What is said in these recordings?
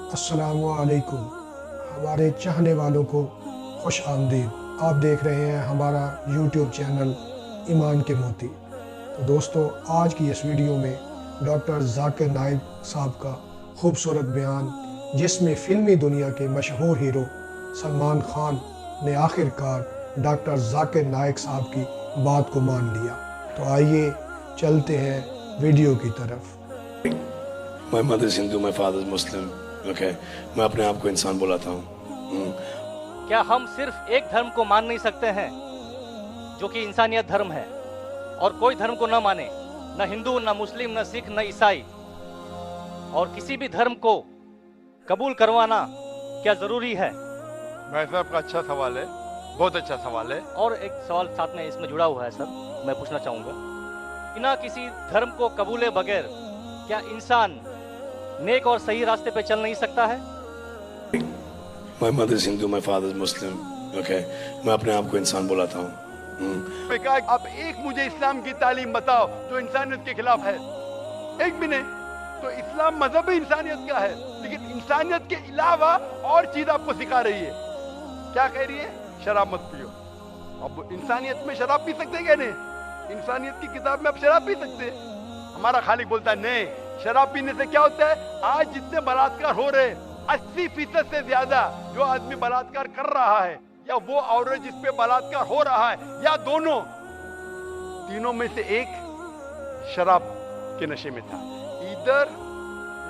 अस्सलामु अलैकुम। हमारे चाहने वालों को खुश आमदीद। आप देख रहे हैं हमारा यूट्यूब चैनल ईमान के मोती। तो दोस्तों, आज की इस वीडियो में डॉक्टर जाकिर नाइक साहब का खूबसूरत बयान, जिसमें फ़िल्मी दुनिया के मशहूर हीरो सलमान खान ने आखिरकार डॉक्टर जाकिर नाइक साहब की बात को मान लिया। तो आइए चलते हैं वीडियो की तरफ। My mother is Hindu, my father is Muslim. Okay, मैं अपने आप को इंसान बुलाता हूँ। क्या हम सिर्फ एक धर्म को मान नहीं सकते हैं जो कि इंसानियत धर्म है, और कोई धर्म को न माने, न हिंदू, न मुस्लिम, न सिख, न ईसाई, और किसी भी धर्म को कबूल करवाना क्या जरूरी है? भाई साहब का अच्छा सवाल है, बहुत अच्छा सवाल है। और एक सवाल साथ में इसमें जुड़ा हुआ है सर, मैं पूछना चाहूँगा, बिना किसी धर्म को कबूले बगैर क्या इंसान नेक और सही रास्ते पे चल नहीं सकता है? My mother is Hindu, my father is Muslim. Okay, मैं अपने आप को इंसान बुलाता हूँ। कहा आप एक मुझे इस्लाम की तालीम बताओ जो इंसानियत के खिलाफ है, एक भी नहीं। तो इस्लाम मजहब इंसानियत का है, लेकिन इंसानियत के अलावा और चीज आपको सिखा रही है। क्या कह रही है? शराब मत पियो। अब इंसानियत में शराब पी सकते क्या? नहीं, इंसानियत की किताब में आप शराब पी सकते। हमारा खालिक बोलता है नहीं, शराब पीने से क्या होता है? आज जितने बलात्कार हो रहे, 80% से ज्यादा जो आदमी बलात्कार कर रहा है, या वो औरत जिस पे बलात्कार हो रहा है, या दोनों, तीनों में से एक शराब के नशे में था। इधर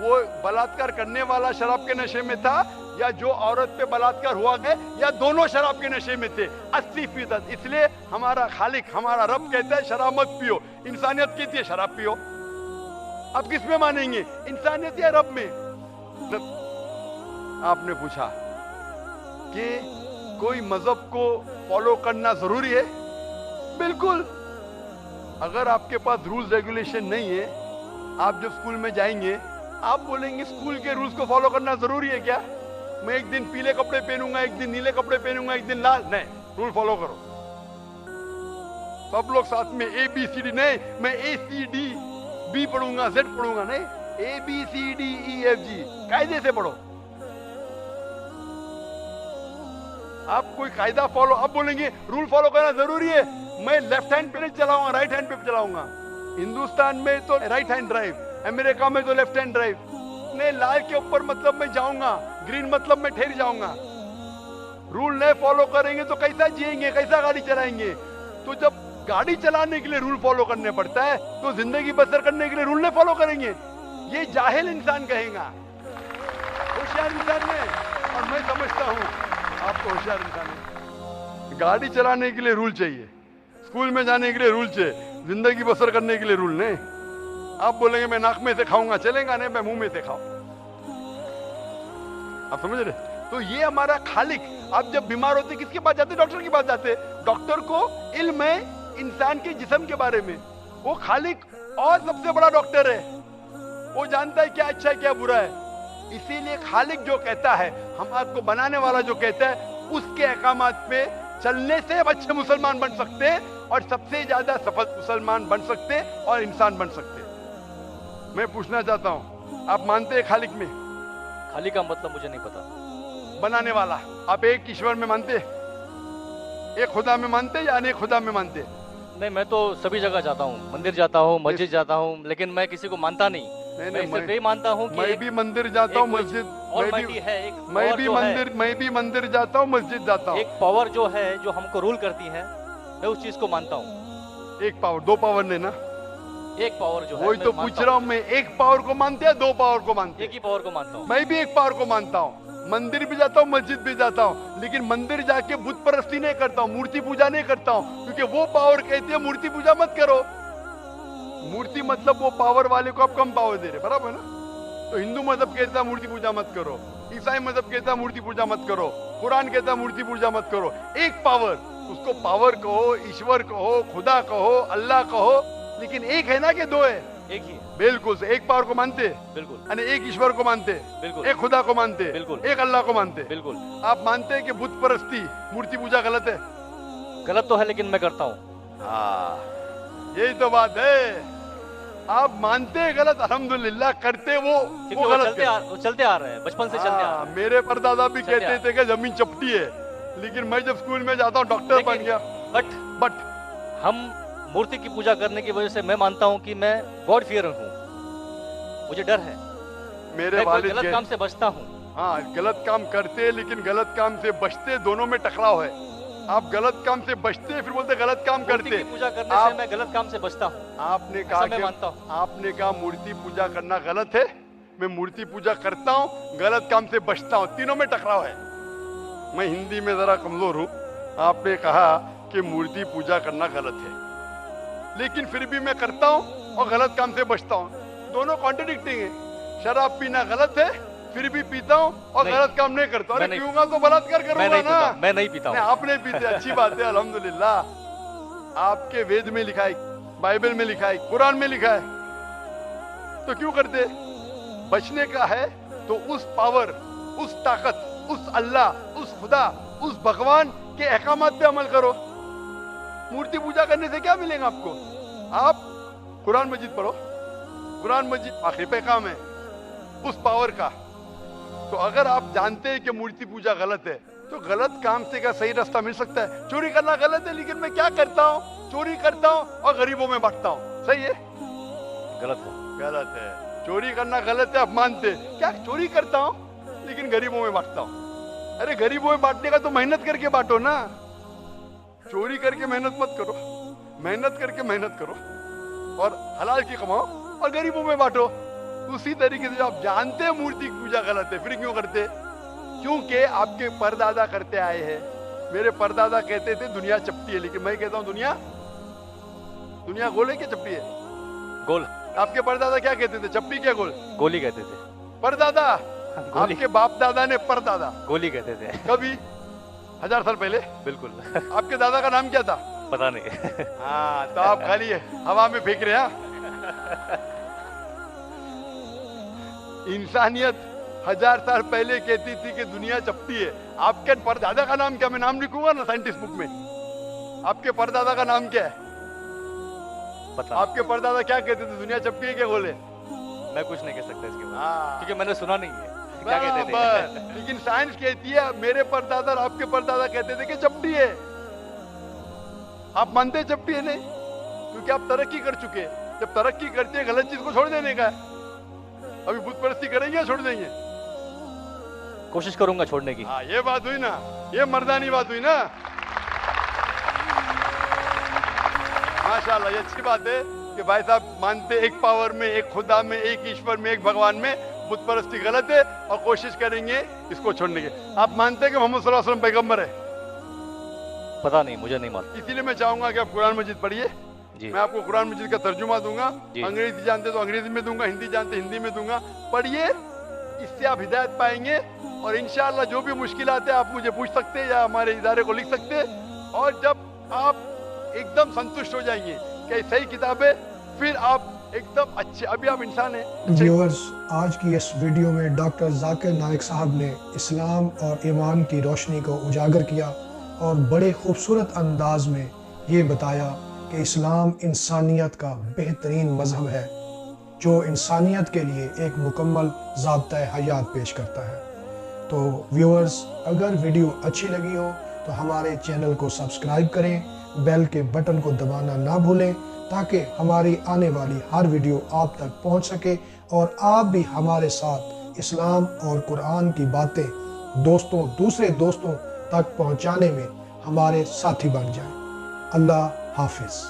वो बलात्कार करने वाला शराब के नशे में था, या जो औरत पे बलात्कार हुआ गया, या दोनों शराब के नशे में थे। 80%। इसलिए हमारा खालिक, हमारा रब कहता है शराब मत पियो। इंसानियत कहती है शराब पियो। अब किस में मानेंगे, इंसानियत या रब में? आपने पूछा कि कोई मजहब को फॉलो करना जरूरी है? बिल्कुल। अगर आपके पास रूल्स रेगुलेशन नहीं है, आप जब स्कूल में जाएंगे, आप बोलेंगे स्कूल के रूल्स को फॉलो करना जरूरी है क्या? मैं एक दिन पीले कपड़े पहनूंगा, एक दिन नीले कपड़े पहनूंगा, एक दिन लाल। नहीं, रूल फॉलो करो। सब लोग साथ में ABCD। नहीं, मैं ACD B पढ़ूंगा, Z पढ़ूंगा। नहीं, ABCDEFG कायदे से पढ़ो। आप कोई कायदा फॉलो, आप बोलेंगे रूल फॉलो करना जरूरी है, मैं लेफ्ट हैंड पे नहीं चलाऊंगा, राइट हैंड पे चलाऊंगा। हिंदुस्तान में तो राइट हैंड ड्राइव, अमेरिका में तो लेफ्ट हैंड ड्राइव। नहीं, लाल के ऊपर मतलब मैं जाऊंगा, ग्रीन मतलब मैं ठहर जाऊंगा। रूल नहीं फॉलो करेंगे तो कैसा जिएंगे, कैसा गाड़ी चलाएंगे? तो जब गाड़ी चलाने के लिए रूल फॉलो करने पड़ता है, तो जिंदगी बसर करने के लिए रूल नहीं फॉलो करेंगे? ये जाहिल इंसान कहेगा। होशियार इंसान नहीं, और मैं समझता हूँ आपको होशियार इंसान है। गाड़ी चलाने के लिए रूल चाहिए, स्कूल में जाने के लिए रूल चाहिए, जिंदगी बसर करने के लिए रूल नहीं। आप बोलेंगे मैं नाक में से खाऊंगा, चलेगा नहीं, मैं मुंह में से खाऊं। आप समझ रहे? तो ये हमारा खालिक। आप जब बीमार होते किसके पास जाते? डॉक्टर के पास जाते। डॉक्टर को इल्म है इंसान के जिस्म के बारे में। वो खालिक और सबसे बड़ा डॉक्टर है, वो जानता है क्या अच्छा है क्या बुरा है। इसीलिए खालिक जो कहता है, हम आपको बनाने वाला जो कहता है, उसके अहकामात पे चलने से अच्छे मुसलमान बन सकते हैं, और सबसे ज्यादा सफल मुसलमान बन सकते हैं और इंसान बन सकते हैं। मैं पूछना चाहता हूं, आप मानते हैं खालिक में? खाली का मतलब मुझे नहीं पता। बनाने वाला। आप एक ईश्वर में मानते, एक खुदा में मानते, या अनेक खुदा में मानते? नहीं, मैं तो सभी जगह जाता हूँ, मंदिर जाता हूँ, मस्जिद जाता हूँ, लेकिन मैं किसी को मानता नहीं। मैं सिर्फ यही मानता हूँ कि मैं भी मंदिर जाता हूँ, मस्जिद, मैं भी मंदिर जाता हूँ, मस्जिद जाता हूँ। एक पावर जो है, जो हमको रूल करती है, मैं उस चीज को मानता हूँ। एक पावर, दो पावर नहीं ना? एक पावर जो है, वही तो पूछ रहा हूँ मैं, एक पावर को मानते हैं, दो पावर को मानते? एक ही पावर को मानता हूँ। मैं भी एक पावर को मानता हूँ। मंदिर भी जाता हूँ, मस्जिद भी जाता हूँ, लेकिन मंदिर जाके बुत परस्ती नहीं करता हूँ, मूर्ति पूजा नहीं करता हूँ, क्योंकि वो पावर कहती है मूर्ति पूजा मत करो। मूर्ति मतलब वो पावर वाले को आप कम पावर दे रहे, बराबर ना? तो हिंदू मजहब कहता है मूर्ति पूजा मत करो, ईसाई मजहब कहता है मूर्ति पूजा मत करो, कुरान कहता है मूर्ति पूजा मत करो। एक पावर, उसको पावर कहो, ईश्वर कहो, खुदा कहो, अल्लाह कहो, लेकिन एक है ना कि दो है? एक ही है। बिल्कुल से। एक पावर को मानते? बिल्कुल। यानी एक ईश्वर को मानते? बिल्कुल। एक खुदा को मानते? बिल्कुल। एक अल्लाह को मानते? बिल्कुल। आप मानते हैं कि बुत परस्ती, मूर्ति पूजा गलत है? गलत तो है, लेकिन मैं करता हूँ। यही तो बात है। आप मानते हैं गलत, अल्हम्दुलिल्लाह, करते वो क्योंकि वो वो गलत चलते करते। वो चलते आ रहे हैं, बचपन से चलते आ हाँ, रहे हैं। मेरे परदादा भी चलते कहते आ- थे कि जमीन चपटी है, लेकिन मैं जब स्कूल में जाता हूँ डॉक्टर बन गया। बट बट हम मूर्ति की पूजा करने की वजह से मैं मानता हूँ कि मैं गॉड फियर हूँ, मुझे डर है, मेरे मैं कोई वालिद गलत के काम से बचता हूँ। हाँ, गलत काम करते लेकिन गलत काम से बचते, दोनों में टकराव है। आप गलत काम से बचते फिर बोलते गलत काम मूर्ति करते। की पूजा करने आप- से मैं गलत काम से बचता हूँ, आपने ऐसा कहा मैं कि मानता हूँ। आपने कहा मूर्ति पूजा करना गलत है, मैं मूर्ति पूजा करता हूँ, गलत काम से बचता हूँ, तीनों में टकराव है। मैं हिंदी में जरा कमजोर हूँ। आपने कहा कि मूर्ति पूजा करना गलत है, लेकिन फिर भी मैं करता हूँ और गलत काम से बचता हूँ, दोनों कॉन्ट्रडिक्टिंग है। शराब पीना गलत है, फिर भी पीता हूँ और नहीं, गलत काम नहीं करता। अरे मैं नहीं- पीऊंगा तो बलात्कार मैं करूंगा नहीं ना। पीता, मैं नहीं पीता नहीं, हूँ। आप नहीं पीते, अच्छी बात है, अल्हम्दुलिल्लाह। आपके वेद में लिखा है, बाइबल में लिखा है, कुरान में लिखा है, तो क्यों करते? बचने का है तो उस पावर, उस ताकत, उस अल्लाह, उस खुदा, उस भगवान के अहकामात पे अमल करो। मूर्ति पूजा करने से क्या मिलेगा आपको? आप कुरान मजीद पढ़ो, कुरान मजीद आखिरी पैगाम है उस पावर का। तो अगर आप जानते हैं कि मूर्ति पूजा गलत है, तो गलत काम से क्या सही रास्ता मिल सकता है? चोरी करना गलत है, लेकिन मैं क्या करता हूँ? चोरी करता हूँ और गरीबों में बांटता हूँ, सही है? गलत है। गलत है। चोरी करना गलत है, आप मानते हैं। क्या चोरी करता हूँ लेकिन गरीबों में बांटता हूँ? अरे गरीबों में बांटने का तो मेहनत करके बांटो ना, चोरी करके मेहनत मत करो, मेहनत करके मेहनत करो और हलाल की कमाओ और गरीबों में बांटो। उसी तरीके से जो आप जानते हैं मूर्ति की पूजा गलत है, फिर क्यों करते? क्योंकि आपके परदादा करते आए हैं। मेरे परदादा कहते थे दुनिया चपटी है, लेकिन मैं कहता हूँ दुनिया गोल है क्या चपटी है? गोल, आपके परदादा क्या कहते थे, चप्पी क्या गोल? गोली कहते थे। परदादा, गोली। आपके बाप दादा ने परदादा, गोली कहते थे। कभी 1000 साल पहले। बिल्कुल। आपके दादा का नाम क्या था? पता नहीं। हाँ, तो आप खाली हवा में फेंक रहे हैं। इंसानियत 1000 साल पहले कहती थी कि दुनिया चपटी है। आपके परदादा का नाम क्या? मैं नाम लिखूंगा ना साइंटिस्ट बुक में। आपके परदादा का नाम क्या है? पता आपके परदादा क्या कहते थे, दुनिया चपटी है क्या गोले? मैं कुछ नहीं कह सकता इसके बाद, हाँ, क्योंकि मैंने सुना नहीं है क्या कहते थे। बस। लेकिन साइंस कहती है, मेरे परदादा और आपके परदादा कहते थे कि चपटी है। आप मानते हैं चपटी है? नहीं, क्योंकि आप तरक्की कर चुके हैं। जब तरक्की करते हैं, गलत चीज को छोड़ देने का है। अभी बुत परस्ती करेंगे या छोड़ देंगे? कोशिश करूंगा छोड़ने की। हाँ, ये बात हुई ना, ये मर्दानी बात हुई ना। माशाल्लाह, ये अच्छी बात है कि भाई साहब मानते एक पावर में, एक खुदा में, एक ईश्वर में, एक भगवान में। बुत परस्ती गलत है और कोशिश करेंगे इसको छोड़ने की। आप मानते हैं कि मोहम्मद सल्लल्लाहु अलैहि वसल्लम पैगंबर है? पता नहीं, मुझे नहीं मालूम। इसीलिए मैं चाहूंगा कि आप कुरान मजीद पढ़िए। जी। मैं आपको कुरान मजीद का तर्जुमा दूंगा। जी। अंग्रेजी जानते तो अंग्रेजी में दूंगा, हिंदी जानते हिंदी में दूंगा। पढ़िए, इससे आप हिदायत पाएंगे और इंशाअल्लाह जो भी मुश्किलात है आप मुझे पूछ सकते हैं या हमारे इदारे को लिख सकते हैं। और जब आप एकदम संतुष्ट हो जाएंगे कि सही किताब है, फिर आप एकदम अच्छे, अभी आप इंसान हैं। व्यूअर्स, आज की इस वीडियो में डॉक्टर जाकिर नाइक साहब ने इस्लाम और ईमान की रोशनी को उजागर किया और बड़े खूबसूरत अंदाज में ये बताया कि इस्लाम इंसानियत का बेहतरीन मज़हब है जो इंसानियत के लिए एक मुकम्मल ज़ाब्ता हयात पेश करता है। तो व्यूअर्स, अगर वीडियो अच्छी लगी हो तो हमारे चैनल को सब्सक्राइब करें, बेल के बटन को दबाना ना भूलें ताकि हमारी आने वाली हर वीडियो आप तक पहुंच सके और आप भी हमारे साथ इस्लाम और कुरान की बातें दूसरे दोस्तों तक पहुंचाने में हमारे साथी बन जाएं। अल्लाह हाफिज़।